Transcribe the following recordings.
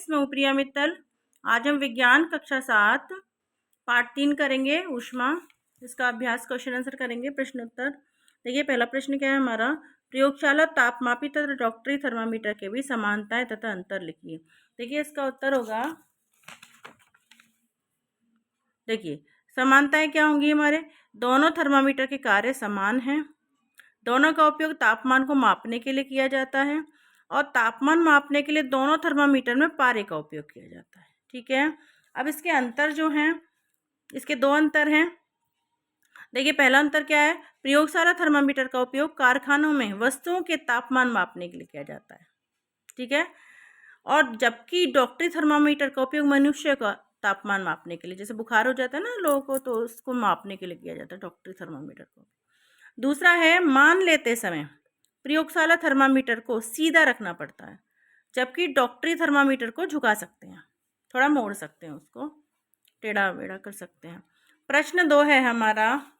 मैं ऊपरी मित्तल। आज हम विज्ञान कक्षा 7 पार्ट 3 करेंगे, ऊष्मा। इसका अभ्यास क्वेश्चन आंसर करेंगे, प्रश्न उत्तर। देखिए पहला प्रश्न क्या है हमारा, प्रयोगशाला तापमापी तथा डॉक्टरी थर्मामीटर के भी समानताएं तथा अंतर लिखिए। देखिए इसका उत्तर होगा, देखिए समानताएं क्या होंगी हमारे, दोनों थर्मामीटर के कार्य समान हैं, दोनों का उपयोग तापमान को मापने के लिए किया जाता है और तापमान मापने के लिए दोनों थर्मामीटर में पारे का उपयोग किया जाता है। ठीक है, अब इसके अंतर जो हैं, इसके दो अंतर हैं। देखिए पहला अंतर क्या है, प्रयोगशाला थर्मामीटर का उपयोग कारखानों में वस्तुओं के तापमान मापने के लिए किया जाता है। ठीक है, और जबकि डॉक्टरी थर्मामीटर का उपयोग मनुष्य का तापमान मापने के लिए, जैसे बुखार हो जाता है ना लोगों को, तो उसको मापने के लिए किया जाता है डॉक्टरी थर्मामीटर को। दूसरा है, मान लेते समय प्रयोगशाला थर्मामीटर को सीधा रखना पड़ता है, जबकि डॉक्टरी थर्मामीटर को झुका सकते हैं, थोड़ा मोड़ सकते हैं, उसको टेढ़ा बेढ़ा कर सकते हैं। प्रश्न 2 है हमारा,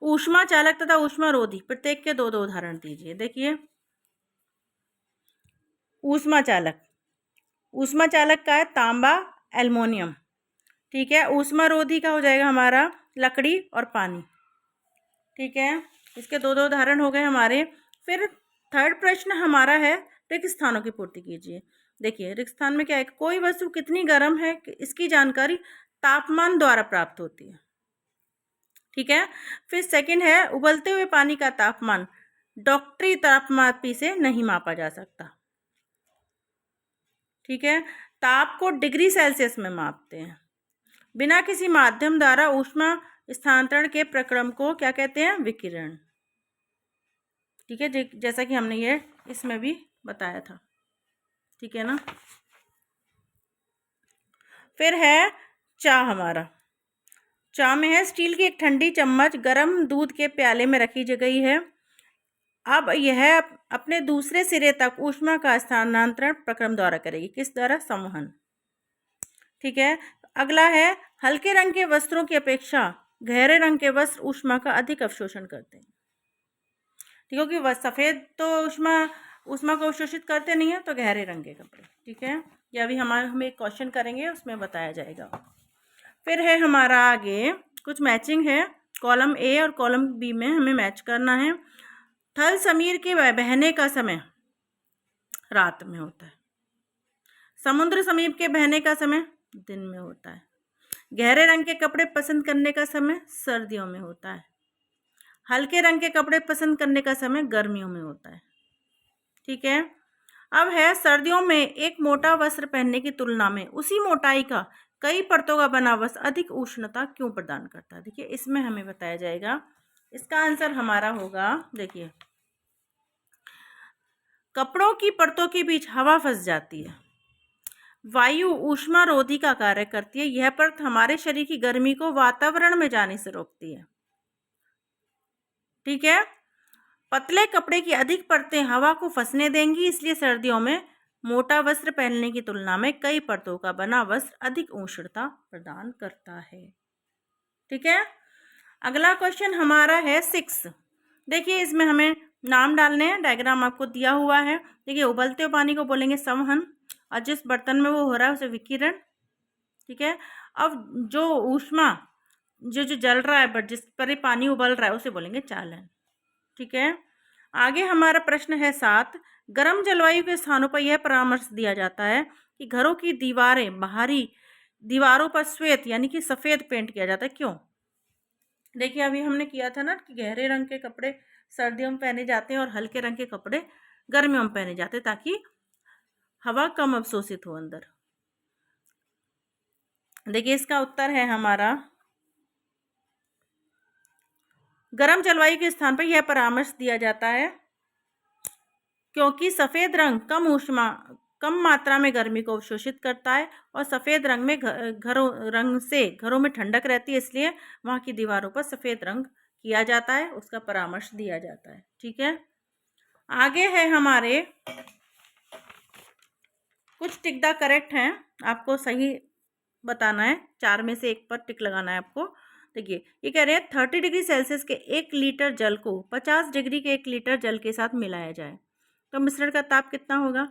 ऊष्मा चालक तथा ऊष्मा रोधी प्रत्येक के दो दो उदाहरण दीजिए। देखिए ऊष्मा चालक का है तांबा, एल्युमिनियम। ठीक है, ऊष्मा रोधी का हो जाएगा हमारा लकड़ी और पानी। ठीक है, इसके दो दो उदाहरण हो गए हमारे। फिर थर्ड प्रश्न हमारा है, रिक्त स्थानों की पूर्ति कीजिए। देखिए रिक्त स्थान में क्या है, कोई वस्तु कितनी गर्म है इसकी जानकारी तापमान द्वारा प्राप्त होती है। ठीक है, फिर सेकंड है, उबलते हुए पानी का तापमान डॉक्टरी तापमापी से नहीं मापा जा सकता। ठीक है, ताप को डिग्री सेल्सियस में मापते हैं। बिना किसी माध्यम द्वारा ऊष्मा स्थानांतरण के प्रक्रम को क्या कहते हैं, विकिरण। ठीक है, जैसा कि हमने ये इसमें भी बताया था। ठीक है ना। फिर है चाह हमारा, चाह में है, स्टील की एक ठंडी चम्मच गर्म दूध के प्याले में रखी गई है। अब यह अपने दूसरे सिरे तक ऊष्मा का स्थानांतरण प्रक्रम द्वारा करेगी, किस द्वारा, संवहन। ठीक है, अगला है, हल्के रंग के वस्त्रों की अपेक्षा गहरे रंग के वस्त्र ऊष्मा का अधिक अवशोषण करते हैं। ठीक है, क्योंकि सफ़ेद तो ऊष्मा को अवशोषित करते नहीं है, तो गहरे रंग के कपड़े। ठीक है, ये अभी हम एक क्वेश्चन करेंगे, उसमें बताया जाएगा। फिर है हमारा आगे कुछ मैचिंग है, कॉलम ए और कॉलम बी में हमें मैच करना है। थल समीर के बहने का समय रात में होता है, समुद्र समीप के बहने का समय दिन में होता है, गहरे रंग के कपड़े पसंद करने का समय सर्दियों में होता है, हल्के रंग के कपड़े पसंद करने का समय गर्मियों में होता है। ठीक है, अब है, सर्दियों में एक मोटा वस्त्र पहनने की तुलना में उसी मोटाई का कई परतों का बना वस्त्र अधिक उष्णता क्यों प्रदान करता है। देखिए इसमें हमें बताया जाएगा, इसका आंसर हमारा होगा, देखिए कपड़ों की परतों के बीच हवा फंस जाती है, वायु ऊष्मा रोधी का कार्य करती है, यह परत हमारे शरीर की गर्मी को वातावरण में जाने से रोकती है। ठीक है, पतले कपड़े की अधिक परतें हवा को फंसने देंगी, इसलिए सर्दियों में मोटा वस्त्र पहनने की तुलना में कई परतों का बना वस्त्र अधिक उष्णता प्रदान करता है। ठीक है, अगला क्वेश्चन हमारा है 6। देखिए इसमें हमें नाम डालने हैं, डायग्राम आपको दिया हुआ है। देखिए उबलते हुए पानी को बोलेंगे संवहन, और जिस बर्तन में वो हो रहा है उसे विकिरण। ठीक है, अब जो ऊष्मा जो जल रहा है बट जिस पर ये पानी उबल रहा है उसे बोलेंगे चालन। ठीक है, आगे हमारा प्रश्न है 7। गर्म जलवायु के स्थानों पर यह परामर्श दिया जाता है कि घरों की दीवारें बाहरी दीवारों पर श्वेत यानी कि सफ़ेद पेंट किया जाता है, क्यों। देखिए अभी हमने किया था ना कि गहरे रंग के कपड़े सर्दियों में पहने जाते हैं और हल्के रंग के कपड़े गर्मियों में पहने जाते हैं, ताकि हवा कम अवशोषित हो अंदर। देखिए इसका उत्तर है हमारा, गर्म जलवायु के स्थान पर यह परामर्श दिया जाता है क्योंकि सफ़ेद रंग कम मात्रा में गर्मी को अवशोषित करता है और सफ़ेद रंग में घरों में ठंडक रहती है, इसलिए वहाँ की दीवारों पर सफ़ेद रंग किया जाता है, उसका परामर्श दिया जाता है। ठीक है, आगे है हमारे कुछ टिक द करेक्ट हैं, आपको सही बताना है, 4 में से एक पर टिक लगाना है आपको। देखिए ये कह रहे हैं 30 डिग्री सेल्सियस के 1 लीटर जल को 50 डिग्री के 1 लीटर जल के साथ मिलाया जाए तो मिश्रण का ताप कितना होगा।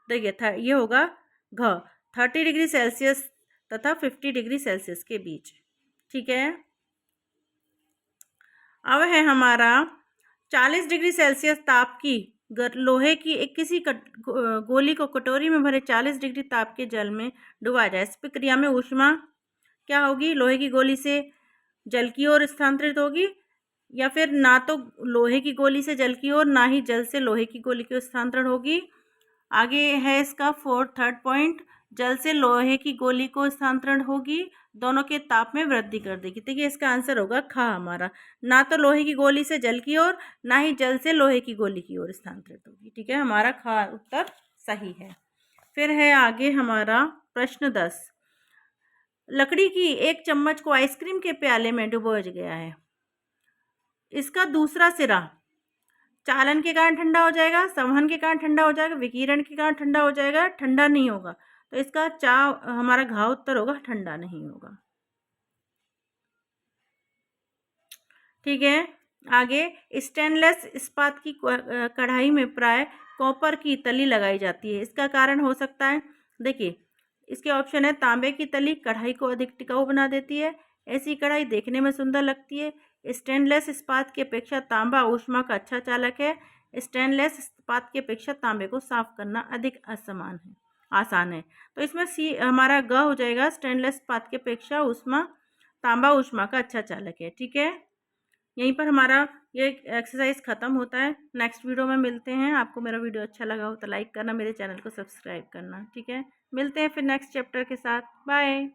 देखिए ये होगा घ 30 डिग्री सेल्सियस तथा 50 डिग्री सेल्सियस के बीच। ठीक है, अब है हमारा 40 डिग्री सेल्सियस ताप की लोहे की एक किसी गोली को कटोरी में भरे 40 डिग्री ताप के जल में डुबाया जाए। इस प्रक्रिया में ऊष्मा क्या होगी, लोहे की गोली से जल की ओर स्थानांतरित होगी, या फिर ना तो लोहे की गोली से जल की ओर, ना ही जल से लोहे की गोली की ओर स्थानांतरण होगी। आगे है इसका थर्ड पॉइंट, जल से लोहे की गोली को स्थानांतरण होगी, दोनों के ताप में वृद्धि कर देगी। देखिए इसका आंसर होगा ख हमारा, ना तो लोहे की गोली से जल की ओर, ना ही जल से लोहे की गोली की ओर स्थानांतरित होगी। ठीक है, हमारा ख उत्तर सही है। फिर है आगे हमारा प्रश्न 10, लकड़ी की एक चम्मच को आइसक्रीम के प्याले में डुबोया गया है। इसका दूसरा सिरा चालन के कारण ठंडा हो जाएगा, संवहन के कारण ठंडा हो जाएगा, विकिरण के कारण ठंडा हो जाएगा, ठंडा नहीं होगा। तो इसका हमारा घ उत्तर होगा, ठंडा नहीं होगा। ठीक है, आगे स्टेनलेस इस्पात की कढ़ाई में प्राय कॉपर की तली लगाई जाती है। इसका कारण हो सकता है, देखिए इसके ऑप्शन है, तांबे की तली कढ़ाई को अधिक टिकाऊ बना देती है, ऐसी कढ़ाई देखने में सुंदर लगती है, स्टेनलेस इस्पात की अपेक्षा तांबा ऊष्मा का अच्छा चालक है, स्टेनलेस इस्पात की अपेक्षा तांबे को साफ करना अधिक आसान है। तो इसमें सी हमारा ग हो जाएगा, स्टेनलेस इस्पात की अपेक्षा तांबा ऊष्मा का अच्छा चालक है। ठीक है, यहीं पर हमारा ये एक्सरसाइज ख़त्म होता है। नेक्स्ट वीडियो में मिलते हैं। आपको मेरा वीडियो अच्छा लगा हो तो लाइक करना, मेरे चैनल को सब्सक्राइब करना। ठीक है, मिलते हैं फिर नेक्स्ट चैप्टर के साथ। बाय।